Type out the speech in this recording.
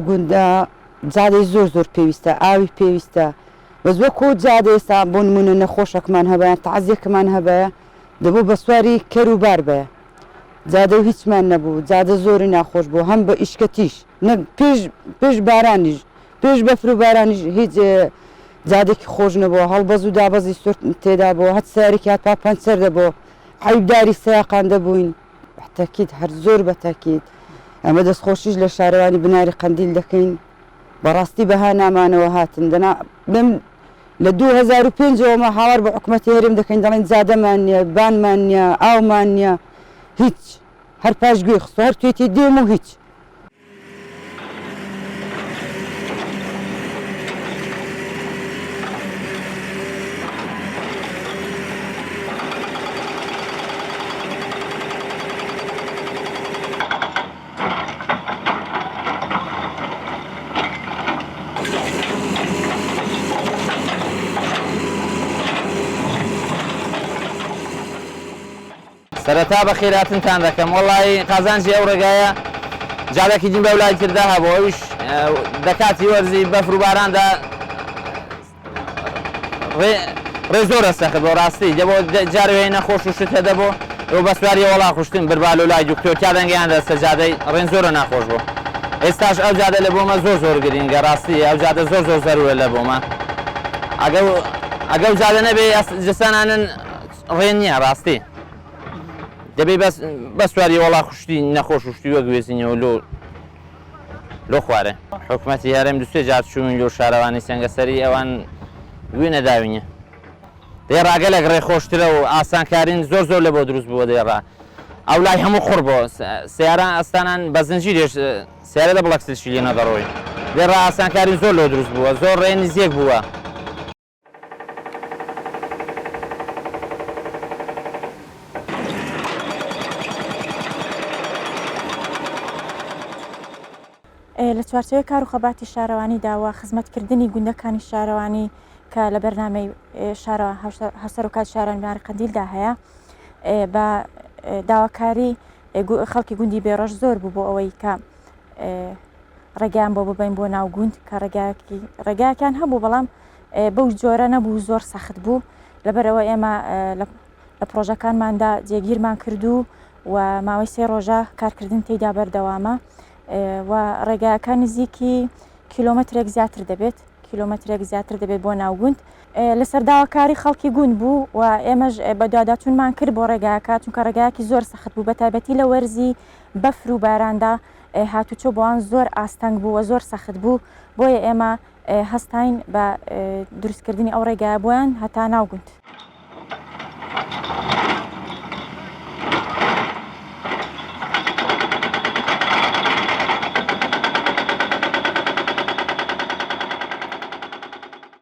گوندە جادەی زۆر پێویستە، ئاوی پێویستە بەس وەکو جادە ئێستا بۆ نمونە نەخۆشەکمان هەبەیە تەعزیەکمان هەبەیە دەبوو بە سواری کەروبار بەیە جادە و هیچمان نەبوو جادە زۆری ناخۆش بوو هەم بە ئیشکەتیش پێش بارانیش پێش بەفر و بارانیش هیچ جادێکی خۆش نەبووە هەڵبەز و دابەزی سۆر تێدا بوو هەت سارێکی هات پاپەنسەر دەبوو عیبداری سایقان دەبووین تاکید هەر زۆر بە تاکید ئەمە دەستخۆشیش لە شارەوانی بناری قەندیل دەکەین بەڕاستی بەها نامانەوە هاتن لە 2005ەوەمە هاوار بە حکوومەتی هەرێم دەکەین دەڵێن جادەمان نییە بانمان نییە ئاومان نییە هیچ هەر پاشگوێ خستۆ هەر توێتی دێم و هیچ سەرەتا بە خێراتنتان دەکەم وەڵی قازانجی ئەو ڕێگایە جادێکی جین بە وڵای تردا هەبوو ئەویش دەکاتی وەرزی بەفر و باراندا ڕێ زۆرە سەخت بۆ ڕاستی دەبۆ جارێ نەخۆش و شت هەدەبوو ئەو بە سواری وەڵا خوشتن بەربال و لای دوکتۆر کا دەنگیان دەستە جادەی ڕێن زۆرە ناخۆش بوو ئێستاش ئەو جادە لە بۆمە زۆر گرینگە ڕاستی ئەو جادە زۆر زەرورە لە بۆمە ئەگەڵ جادە نەبێ جستانانن ڕێن نییە ڕاستی دەبێ بە سواری وەڵا خوشتی نەخۆش وشتی وە گوێزینەوە لۆ خوارێ حکوومەتی هەرێم دوسێ جات چوون لۆ شارەوانی سەنگەسەری ئەوان گوێ نەداوینە دێڕاگەلێک ڕێخۆشترە و ئاسانکارین زۆر لە بۆ دروست بووە دێڕا ئەو لای هەموو خوڕ بۆ سیارە ئەستانان بە زنجیرێش سیارە دە بڵەکسشی لێ نەدەڕۆی دێڕا ئاسانکارین زۆر لۆ دروست بووە زۆر ڕێ نزیەک بووە لە چوارچەوەی کار و خەباتی شارەوانی داوە خزمەتکردنی گوندەکانی شارەوانی کە لە بەرنامەی هەسەر و کات شاران بناری قەندیلدا هەیە بە داواکاری خەڵکی گوندی بێڕۆژ زۆر بوو بۆ ئەوەی کە ڕێگەیان بۆ ببین بۆ ناو گوند کە ڕێگایەکیان هەبوو بەڵام بەو جۆرە نەبوو زۆر سەخت بوو لەبەرەوە ئێمە لە پرۆژەکانماندا جێگیرمان کردو و ماوەی 3 ڕۆژە کارکردن تێیدا بەردەوامە و ڕێگایەکان نزیکی کیلۆمەترێک زیاتر دەبێت بۆ ناوگوند لەسەر داواکاری خەڵکی گوند بوو و ئێمەش بە دواداچوونمان کرد بۆ ڕێگایەکە چونکە ڕێگایەکی زۆر سەخت بوو بە تایبەتی لە وەرزی بەفر و باراندا هاتوچۆ بۆوان زۆر ئاستەنگ بوو و زۆر سەخت بوو بۆیە ئێمە هەستاین بە دروستکردنی ئەو ڕێگایە بۆیان هەتا ناوگوند.